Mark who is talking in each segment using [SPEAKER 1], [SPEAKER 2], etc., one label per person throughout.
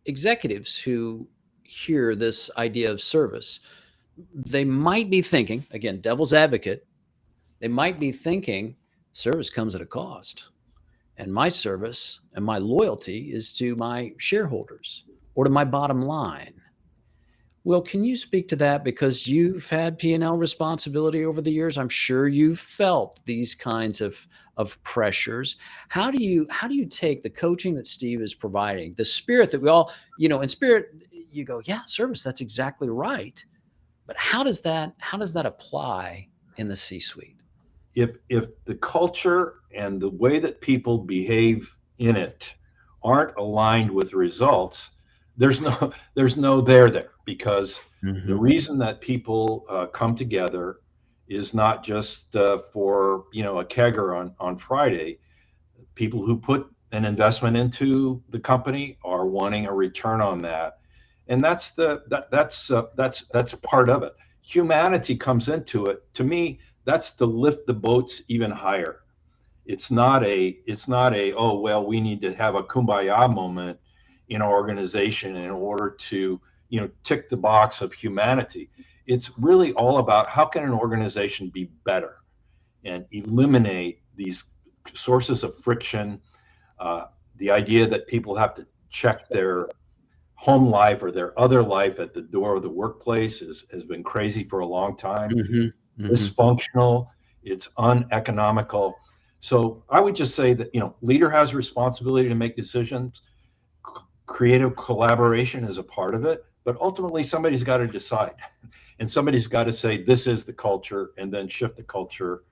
[SPEAKER 1] executives who hear this idea of service, they might be thinking, again, devil's advocate, they might be thinking service comes at a cost. And my service and my loyalty is to my shareholders or to my bottom line. Well, can you speak to that? Because you've had P&L responsibility over the years. I'm sure you've felt these kinds of pressures. How do you take the coaching that Steve is providing, the spirit that we all, in spirit, you go, yeah, service, that's exactly right. But how does that apply in the C-suite?
[SPEAKER 2] If the culture and the way that people behave in it aren't aligned with results, there's no there, because the reason that people come together is not just for a kegger on Friday. People who put an investment into the company are wanting a return on that, and that's part of it. Humanity comes into it. To me, that's to lift the boats even higher. It's not a oh well, we need to have a kumbaya moment in our organization in order to tick the box of humanity. It's really all about how can an organization be better and eliminate these sources of friction. The idea that people have to check their home life or their other life at the door of the workplace has been crazy for a long time. Dysfunctional, it's uneconomical. So I would just say that leader has responsibility to make decisions. Creative collaboration is a part of it, but ultimately somebody's got to decide, and somebody's got to say this is the culture, and then shift the culture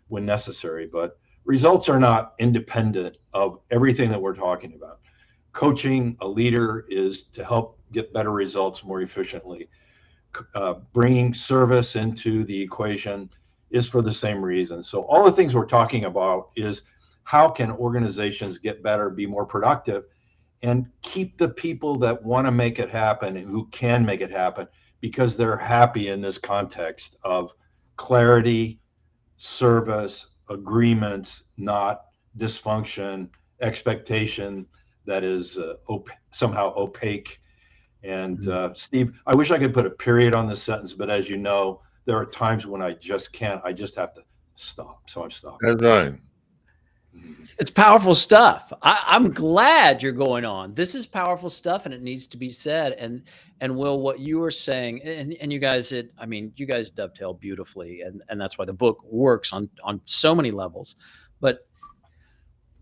[SPEAKER 2] when necessary. But results are not independent of everything that we're talking about. Coaching a leader is to help get better results more efficiently. Bringing service into the equation is for the same reason. So all the things we're talking about is how can organizations get better, be more productive, and keep the people that want to make it happen and who can make it happen because they're happy in this context of clarity, service, agreements, not dysfunction, expectation that is somehow opaque. And Steve, I wish I could put a period on this sentence, but as you know, there are times when I just can't. I just have to stop. So I'm stopping.
[SPEAKER 3] That's right.
[SPEAKER 1] It's powerful stuff. I'm glad you're going on. This is powerful stuff, and it needs to be said. And Will, what you were saying, and you guys, you guys dovetail beautifully, and that's why the book works on so many levels. But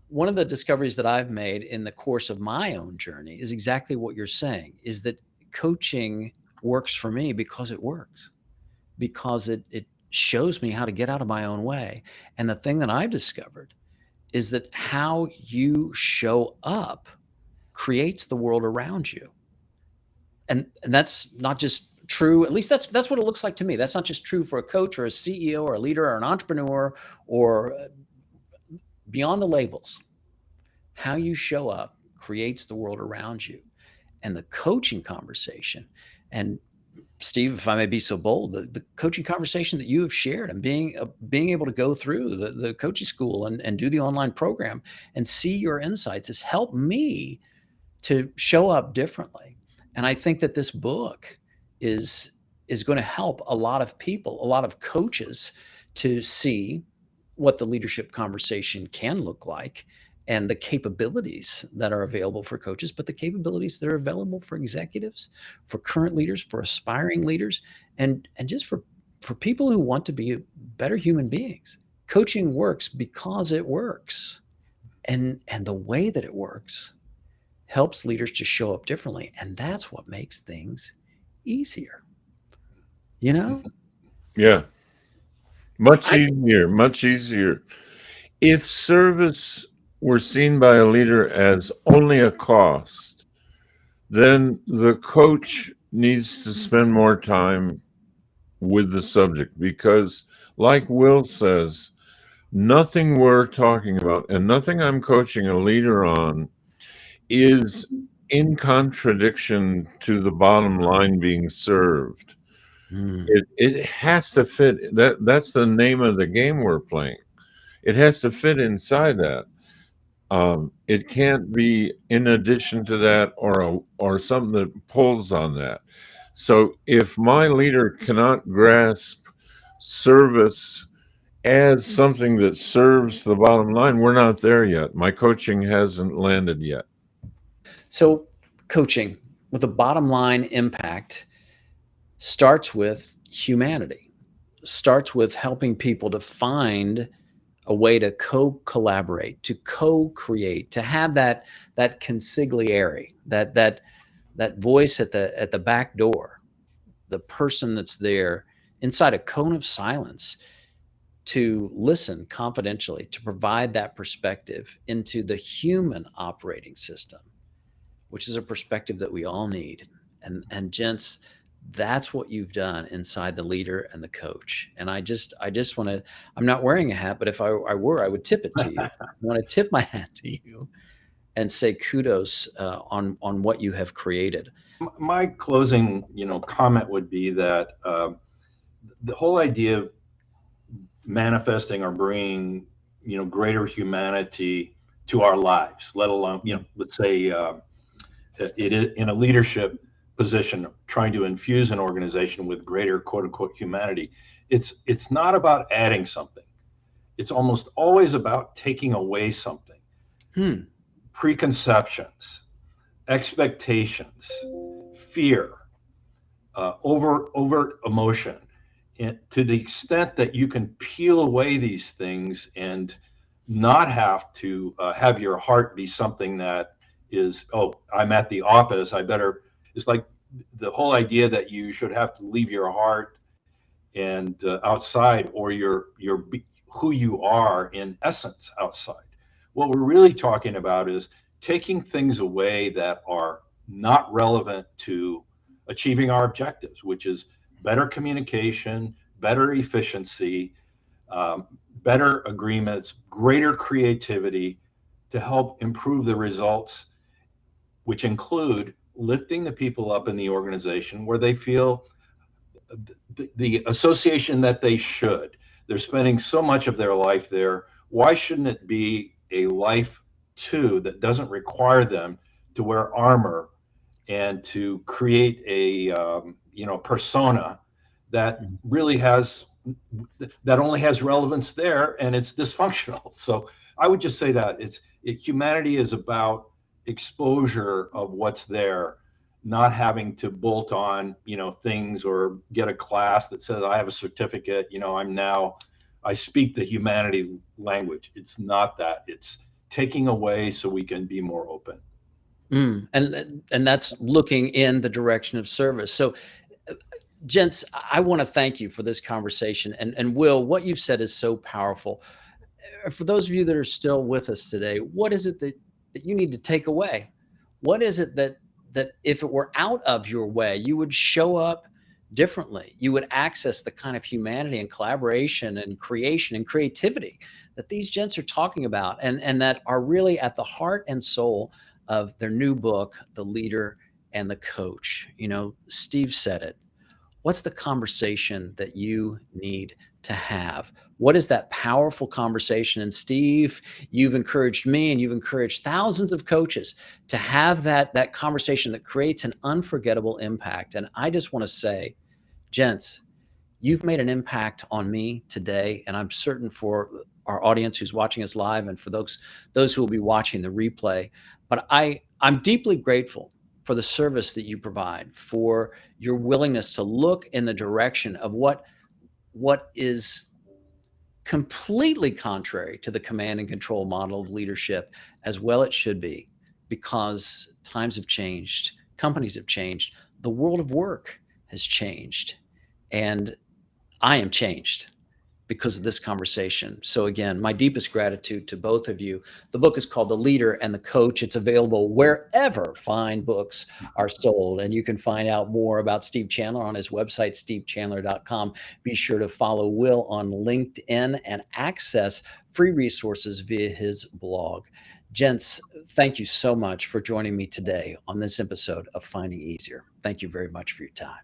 [SPEAKER 1] one of the discoveries that I've made in the course of my own journey is exactly what you're saying, is that coaching works for me because it works, because it shows me how to get out of my own way. And the thing that I've discovered is that how you show up creates the world around you. And that's not just true, at least that's what it looks like to me. That's not just true for a coach or a CEO or a leader or an entrepreneur or beyond the labels. How you show up creates the world around you. And the coaching conversation, and Steve, if I may be so bold, the coaching conversation that you have shared and being able to go through the coaching school and do the online program and see your insights has helped me to show up differently. And I think that this book is going to help a lot of people, a lot of coaches, to see what the leadership conversation can look like and the capabilities that are available for coaches, but the capabilities that are available for executives, for current leaders, for aspiring leaders, and just for people who want to be better human beings. Coaching works because it works. And the way that it works helps leaders to show up differently. And that's what makes things easier.
[SPEAKER 3] Yeah. Much easier. If service were seen by a leader as only a cost, then the coach needs to spend more time with the subject because, like Will says, nothing we're talking about and nothing I'm coaching a leader on is in contradiction to the bottom line being served. It has to fit. That's the name of the game we're playing. It has to fit inside that. It can't be in addition to that or something that pulls on that. So if my leader cannot grasp service as something that serves the bottom line, we're not there yet. My coaching hasn't landed yet.
[SPEAKER 1] So coaching with a bottom line impact starts with humanity, starts with helping people to find a way to co-collaborate, to co-create, to have that consigliere, that voice at the back door, the person that's there inside a cone of silence to listen confidentially, to provide that perspective into the human operating system, which is a perspective that we all need. And gents, that's what you've done inside the leader and the coach. And I just want to, I'm not wearing a hat, but if I were, I would tip it to you. I want to tip my hat to you and say kudos on what you have created.
[SPEAKER 2] My closing, comment would be that the whole idea of manifesting or bringing, greater humanity to our lives, let alone, let's say it is in a leadership position, trying to infuse an organization with greater quote unquote humanity. It's not about adding something. It's almost always about taking away something. Preconceptions, expectations, fear, overt emotion. And to the extent that you can peel away these things and not have to have your heart be something that is, oh, I'm at the office, I better, it's like the whole idea that you should have to leave your heart and outside, or your who you are in essence outside. What we're really talking about is taking things away that are not relevant to achieving our objectives, which is better communication, better efficiency, better agreements, greater creativity to help improve the results, which include lifting the people up in the organization where they feel the association that they should. They're spending so much of their life there. Why shouldn't it be a life too that doesn't require them to wear armor and to create a persona that really only has relevance there, and it's dysfunctional. So I would just say that humanity is about exposure of what's there, not having to bolt on things or get a class that says I have a certificate, I speak the humanity language. It's not that. It's taking away so we can be more open.
[SPEAKER 1] And that's looking in the direction of service. So gents, I want to thank you for this conversation. And Will, what you've said is so powerful. For those of you that are still with us today, what is it that you need to take away? What is it that if it were out of your way, you would show up differently? You would access the kind of humanity and collaboration and creation and creativity that these gents are talking about, and that are really at the heart and soul of their new book, The Leader and the Coach. Steve said it. What's the conversation that you need to have? What is that powerful conversation? And Steve, you've encouraged me and you've encouraged thousands of coaches to have that conversation that creates an unforgettable impact. And I just want to say, gents, you've made an impact on me today. And I'm certain for our audience who's watching us live and for those who will be watching the replay. But I'm deeply grateful for the service that you provide, for your willingness to look in the direction of what is completely contrary to the command and control model of leadership, as well it should be, because times have changed, companies have changed, the world of work has changed, and I am changed because of this conversation. So again, my deepest gratitude to both of you. The book is called The Leader and the Coach. It's available wherever fine books are sold. And you can find out more about Steve Chandler on his website, stevechandler.com. Be sure to follow Will on LinkedIn and access free resources via his blog. Gents, thank you so much for joining me today on this episode of Finding Easier. Thank you very much for your time.